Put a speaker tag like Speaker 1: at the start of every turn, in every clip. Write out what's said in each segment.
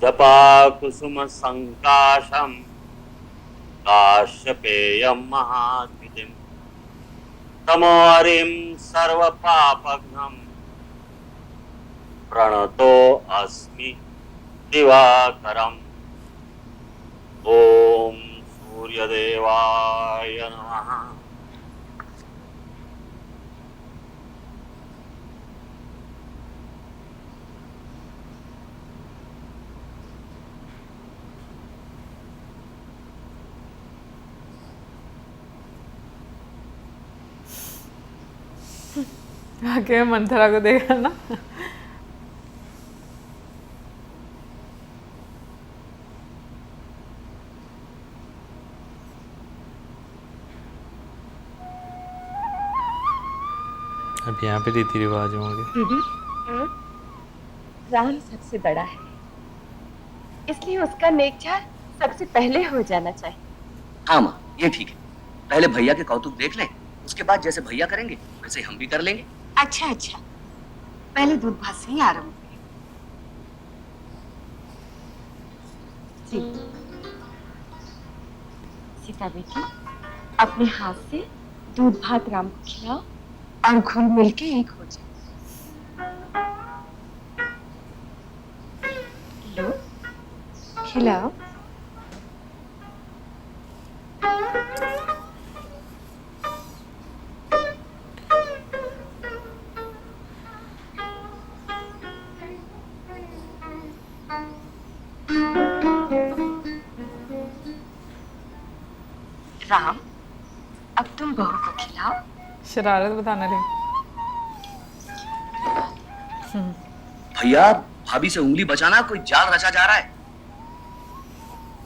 Speaker 1: जपाकुसुमसङ्काशम् काश्यपेयं महाद्युतिं तमोहरिं सर्वपापघ्नं प्रणतो अस्मि दिवाकरम्। ओम सूर्यदेवाय नमः।
Speaker 2: आगे मंथरा को देखा ना।
Speaker 3: अब यहाँ पे रीति रिवाज होंगे।
Speaker 4: दीदी, राम सबसे बड़ा है, इसलिए उसका नेकचार सबसे पहले हो जाना चाहिए।
Speaker 5: हाँ माँ, ये ठीक है। पहले भैया के कौतुक देख ले, उसके बाद जैसे भैया करेंगे वैसे हम भी कर लेंगे।
Speaker 4: अच्छा अच्छा, पहले दूध भात से ही आरंभ करें। सीता बेटी, अपने हाथ से दूध भात राम को खिलाओ और घुल मिल के एक हो जाए। लो, खिलाओ। राम, अब तुम बहू को खिलाओ।
Speaker 2: शरारत बताने लगी।
Speaker 5: भैया, भाभी से उंगली बचाना, कोई जाल रचा जा रहा है।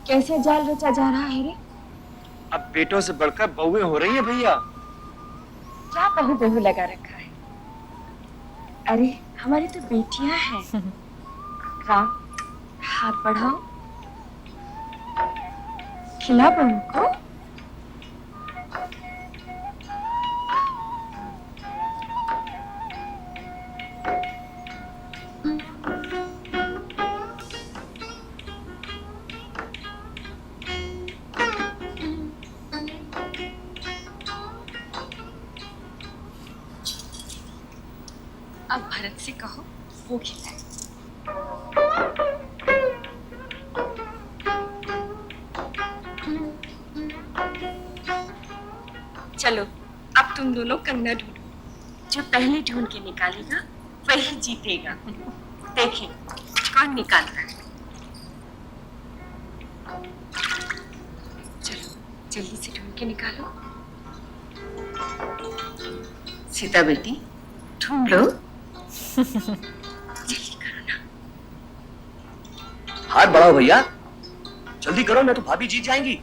Speaker 4: कैसे जाल रचा जा रहा है रे?
Speaker 6: अब बेटों से बढ़कर बहुएं हो रही है भैया।
Speaker 4: क्या बहू बहू लगा रखा है? अरे हमारी तो बेटियां हैं। राम, हाथ बढ़ाओ, खिला बहू को। अब भरत से कहो वो खिलाए। चलो, अब तुम दोनों कंगना ढूंढो। जो पहले ढूंढ के निकालेगा वही जीतेगा। देखें कौन निकालता है। चलो जल्दी से ढूंढ के निकालो। सीता बेटी, ढूंढ लो। जल्दी करो ना।
Speaker 5: हाथ बढ़ाओ भैया, जल्दी करो, मैं तो भाभी जीत जाएंगी।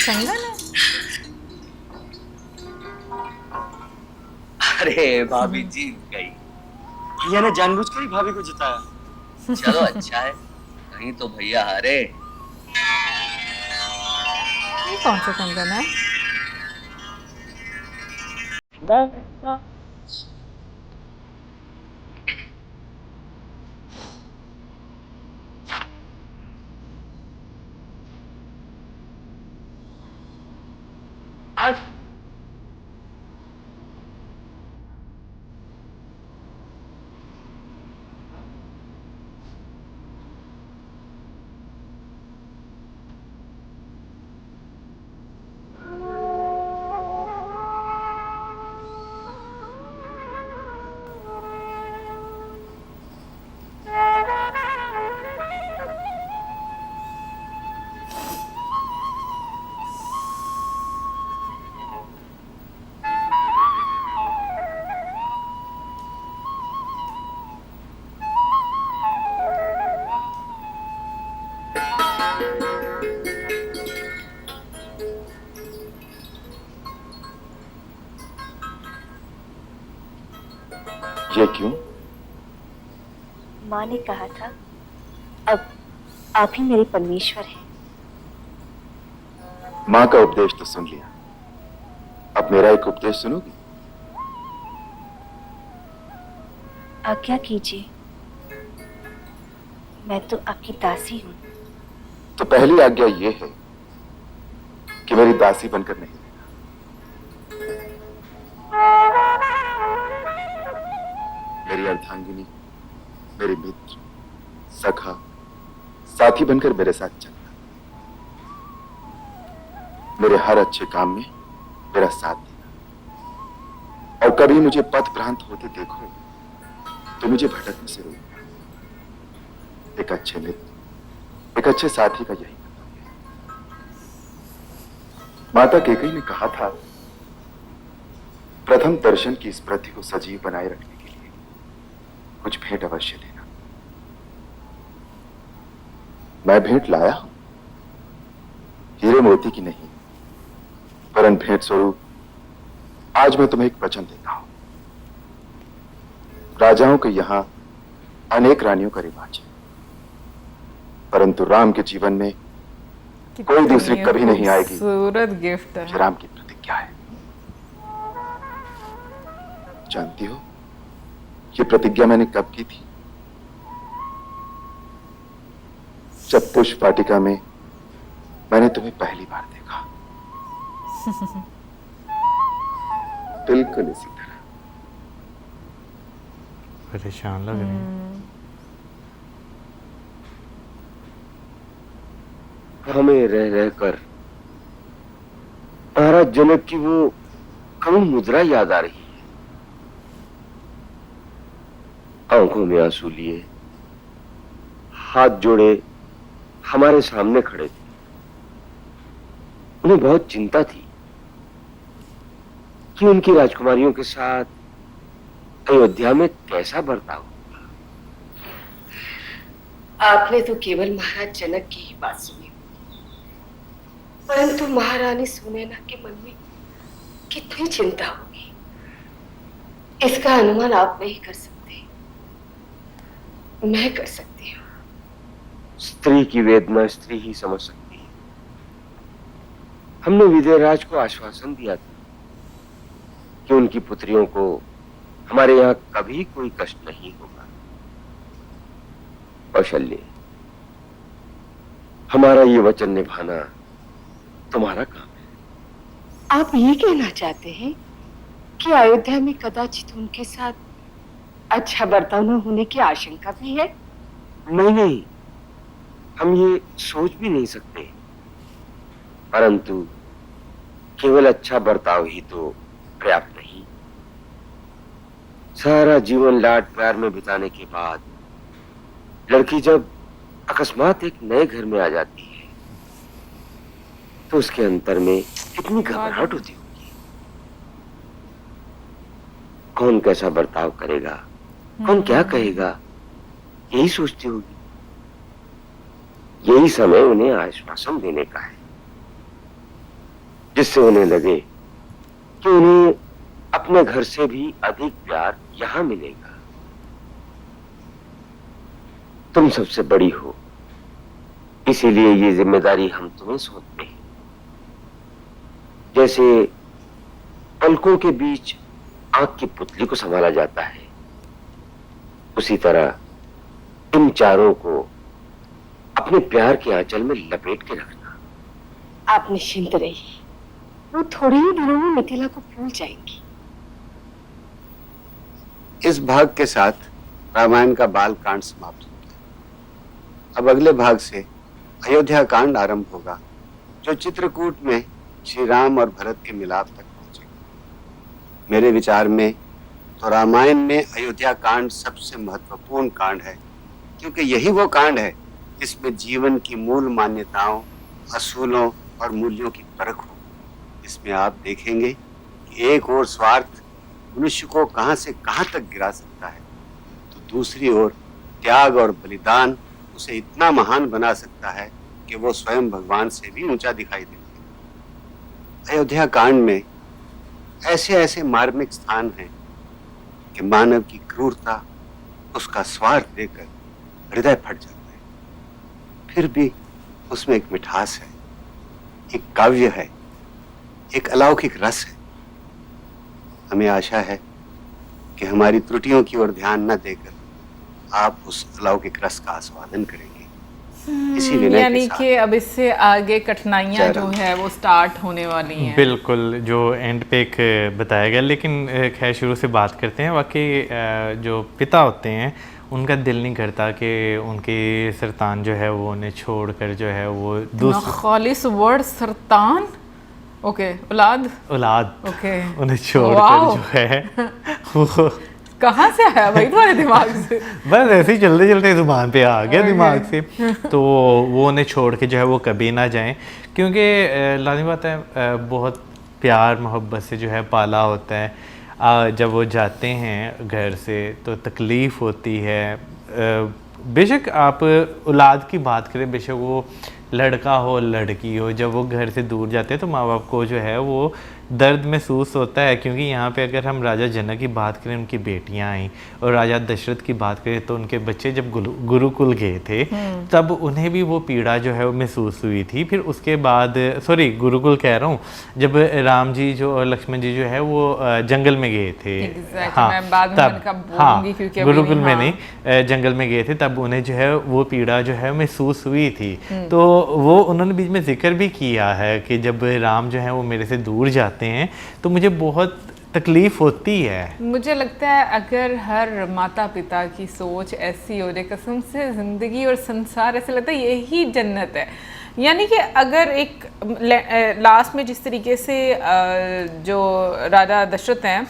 Speaker 2: कंगन है।
Speaker 5: अरे भाभी जीत गई।
Speaker 6: भैया ने जानबूझकर ही भाभी को जिताया।
Speaker 5: चलो अच्छा है, नहीं तो भैया हारे।
Speaker 2: ये कौन सा कंगन है?
Speaker 6: ये क्यों?
Speaker 4: माँ ने कहा था अब आप ही मेरे परमेश्वर हैं।
Speaker 7: माँ का उपदेश तो सुन लिया, अब मेरा एक उपदेश सुनोगी?
Speaker 4: आज्ञा कीजिए, मैं तो आपकी दासी हूँ।
Speaker 7: तो पहली आज्ञा ये है कि मेरी दासी बनकर नहीं रहना। मेरी अर्धांगिनी, मेरी मित्र, सखा, साथी बनकर मेरे साथ चलना। मेरे हर अच्छे काम में मेरा साथ देना। और कभी मुझे पथ भ्रांत होते देखो तो मुझे भटकने से रोकना। एक अच्छे मित्र, एक अच्छे साथी का यही कर्तव्य है। माता कैकेयी ने कहा था, प्रथम दर्शन की स्मृति को सजीव बनाए रखने के लिए कुछ भेंट अवश्य देना। मैं भेंट लाया हूं, हीरे मोती की नहीं, वरन भेंट स्वरूप आज मैं तुम्हें एक वचन देता हूं। राजाओं के यहां अनेक रानियों का रिवाज है, परंतु राम के जीवन में कोई दूसरी कभी नहीं आएगी।
Speaker 2: खूबसूरत गिफ्ट
Speaker 7: ये
Speaker 2: है।
Speaker 7: राम की प्रतिज्ञा है। जानती हो ये प्रतिज्ञा मैंने कब की थी? जब पुष्प वाटिका में मैंने तुम्हें पहली बार देखा। बिल्कुल इसी तरह।
Speaker 3: परेशान लग रहे हैं।
Speaker 6: हमें रह रहकर महाराज जनक की वो करुण मुद्रा याद आ रही है। आंखों में आंसू लिए, हाथ जोड़े हमारे सामने खड़े थे। उन्हें बहुत चिंता थी कि उनकी राजकुमारियों के साथ अयोध्या में कैसा बर्ताव।
Speaker 8: आपने तो केवल महाराज जनक की ही बात सुनी, परंतु महारानी सुनैना के मन में कितनी चिंता होगी, इसका अनुमान आप नहीं कर सकते, मैं कर सकती हूँ।
Speaker 6: स्त्री की वेदना स्त्री ही समझ सकती है। हमने विजयराज को आश्वासन दिया था कि उनकी पुत्रियों को हमारे यहाँ कभी कोई कष्ट नहीं होगा। कौशल्य, हमारा ये वचन निभाना तुम्हारा काम है।
Speaker 8: आप ये कहना चाहते हैं कि अयोध्या में कदाचित उनके साथ अच्छा बर्ताव न होने की आशंका भी है?
Speaker 6: नहीं नहीं, हम ये सोच भी नहीं सकते, परंतु केवल अच्छा बर्ताव ही तो पर्याप्त नहीं। सारा जीवन लाड प्यार में बिताने के बाद लड़की जब अकस्मात एक नए घर में आ जाती है तो उसके अंतर में कितनी घबराहट होती होगी। कौन कैसा बर्ताव करेगा, कौन क्या कहेगा, यही सोचती होगी। यही समय उन्हें आश्वासन देने का है, जिससे उन्हें लगे कि उन्हें अपने घर से भी अधिक प्यार यहां मिलेगा। तुम सबसे बड़ी हो, इसीलिए ये जिम्मेदारी हम तुम्हें सौंपते हैं। जैसे पलकों के बीच आंख की पुतली को संभाला जाता है, उसी तरह इन चारों को अपने प्यार के आंचल में लपेट के रखना।
Speaker 8: आप निश्चिंत रहिए, वो थोड़े ही दिनों में मिथिला को भूल जाएंगी।
Speaker 9: इस भाग के साथ रामायण का बाल कांड समाप्त हो गया। अब अगले भाग से अयोध्या कांड आरंभ होगा, जो चित्रकूट में श्री राम और भरत के मिलाप तक पहुंचेगा। मेरे विचार में तो रामायण में अयोध्या कांड सबसे महत्वपूर्ण कांड है, क्योंकि यही वो कांड है जिसमें जीवन की मूल मान्यताओं, असूलों और मूल्यों की परख हो। इसमें आप देखेंगे कि एक ओर स्वार्थ मनुष्य को कहां से कहां तक गिरा सकता है, तो दूसरी ओर त्याग और बलिदान उसे इतना महान बना सकता है कि वो स्वयं भगवान से भी ऊंचा दिखाई देता है। अयोध्या कांड में ऐसे ऐसे मार्मिक स्थान हैं कि मानव की क्रूरता, उसका स्वार्थ देकर हृदय फट जाता है। फिर भी उसमें एक मिठास है, एक काव्य है, एक अलौकिक रस है। हमें आशा है कि हमारी त्रुटियों की ओर ध्यान न देकर आप उस अलौकिक रस का आस्वादन करेंगे। इसी विनय
Speaker 2: यानी
Speaker 9: के साथ
Speaker 2: कि अब इससे आगे कठिनाइयां जो है वो स्टार्ट होने वाली हैं।
Speaker 3: बिल्कुल, जो एंड पे एक बताया गया, लेकिन खैर शुरू से बात करते हैं। वाकई जो पिता होते हैं उनका दिल नहीं करता कि उनकी सरतान जो है वो उन्हें छोड़कर जो है वो दूसरे
Speaker 2: खालिस वर्ड सरतान, ओके, औलाद, ओके,
Speaker 3: उन्हें छोड़कर जो है वो
Speaker 2: कहाँ से आया भाई तुम्हारे दिमाग से?
Speaker 3: बस ऐसे ही चलते चलते जुबान पे आ गया दिमाग से। तो वो उन्हें छोड़ के जो है वो कभी ना जाएं, क्योंकि लाज़मी बात है बहुत प्यार मोहब्बत से जो है पाला होता है। जब वो जाते हैं घर से तो तकलीफ़ होती है। बेशक आप औलाद की बात करें, बेशक वो लड़का हो लड़की हो, जब वो घर से दूर जाते हैं तो माँ बाप को जो है वो दर्द महसूस होता है। क्योंकि यहाँ पे अगर हम राजा जनक की बात करें, उनकी बेटियाँ आईं, और राजा दशरथ की बात करें तो उनके बच्चे जब गुरुकुल गए थे तब उन्हें भी वो पीड़ा जो है वो महसूस हुई थी। फिर उसके बाद सॉरी गुरुकुल कह रहा हूँ, जब राम जी जो और लक्ष्मण जी जो है वो जंगल में गए थे।
Speaker 2: हाँ, मैं बाद में
Speaker 3: तब हाँ गुरुकुल में नहीं जंगल में गए थे, तब उन्हें जो है वो पीड़ा जो है महसूस हुई थी। तो वो उन्होंने बीच में जिक्र भी किया है कि जब राम जो है वो मेरे से दूर जाते हैं तो मुझे बहुत तकलीफ होती है।
Speaker 2: मुझे लगता है अगर हर माता पिता की सोच ऐसी हो जाए, कसम से ज़िंदगी और संसार ऐसे लगता है यही जन्नत है। यानी कि अगर एक लास्ट में जिस तरीके से जो राजा दशरथ हैं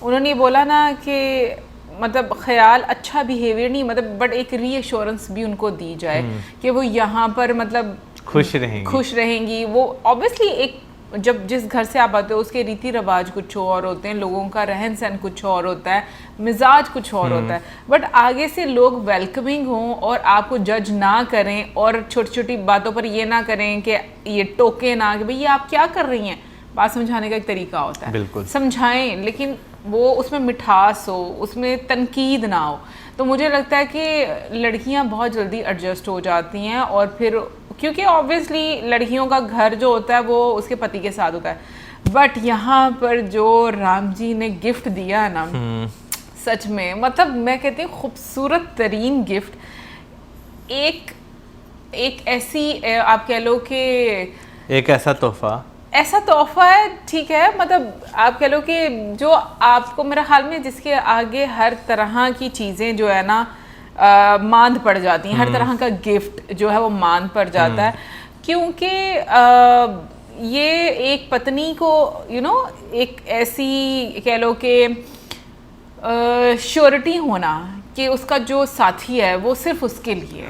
Speaker 2: उन्होंने ये बोला ना कि मतलब ख्याल अच्छा बिहेवियर नहीं, मतलब बट एक रीअश्योरेंस भी उनको दी जाए कि वो यहाँ पर मतलब खुश रहेंगी। वो ऑब्वियसली एक जब जिस घर से आप आते हो उसके रीति रिवाज कुछ और होते हैं, लोगों का रहन सहन कुछ और होता है, मिजाज कुछ और होता है, बट आगे से लोग वेलकमिंग हों और आपको जज ना करें और छोटी छोटी बातों पर ये ना करें कि ये टोके ना कि भाई ये आप क्या कर रही हैं। बात समझाने का एक तरीका होता है, बिल्कुल समझाएं, लेकिन वो उसमें मिठास हो, उसमें तनकीद ना हो। तो मुझे लगता है कि लड़कियां बहुत जल्दी एडजस्ट हो जाती हैं, और फिर क्योंकि ऑब्वियसली लड़कियों का घर जो होता है वो उसके पति के साथ होता है। बट यहाँ पर जो राम जी ने गिफ्ट दिया ना, सच में मतलब मैं कहती हूँ खूबसूरत तरीन गिफ्ट। एक ऐसी आप कह लो कि एक ऐसा तोहफा है, ठीक है, मतलब आप कह लो कि जो आपको मेरे ख्याल में जिसके आगे हर तरह की चीज़ें जो है ना मांद पड़ जाती हैं, हर तरह का गिफ्ट जो है वो मांद पड़ जाता है। क्योंकि ये एक पत्नी को एक ऐसी कह लो कि श्योरिटी होना कि उसका जो साथी है वो सिर्फ उसके लिए,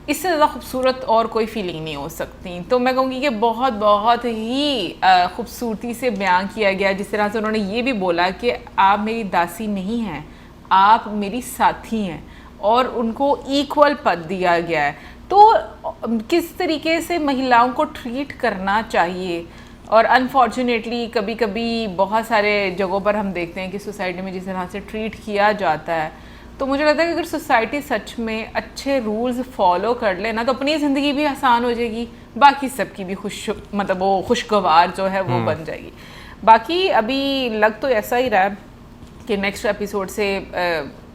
Speaker 2: इससे ज़्यादा खूबसूरत और कोई फीलिंग नहीं हो सकती। तो मैं कहूँगी कि बहुत बहुत ही खूबसूरती से बयां किया गया। जिस तरह से उन्होंने ये भी बोला कि आप मेरी दासी नहीं हैं, आप मेरी साथी हैं, और उनको इक्वल पद दिया गया है। तो किस तरीके से महिलाओं को ट्रीट करना चाहिए। और अनफॉर्चुनेटली कभी कभी बहुत सारे जगहों पर हम देखते हैं कि सोसाइटी में जिस तरह से ट्रीट किया जाता है, तो मुझे लगता है कि अगर सोसाइटी सच में अच्छे रूल्स फॉलो कर ले ना तो अपनी ज़िंदगी भी आसान हो जाएगी, बाकी सबकी भी मतलब वो खुशगवार जो है वो बन जाएगी। बाकी अभी लग तो ऐसा ही रहा है कि नेक्स्ट एपिसोड से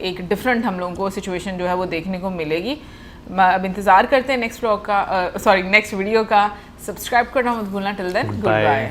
Speaker 2: एक डिफरेंट हम लोगों को सिचुएशन जो है वो देखने को मिलेगी। अब इंतज़ार करते हैं नेक्स्ट वीडियो का। सब्सक्राइब करना मत भूलना। Till then good bye.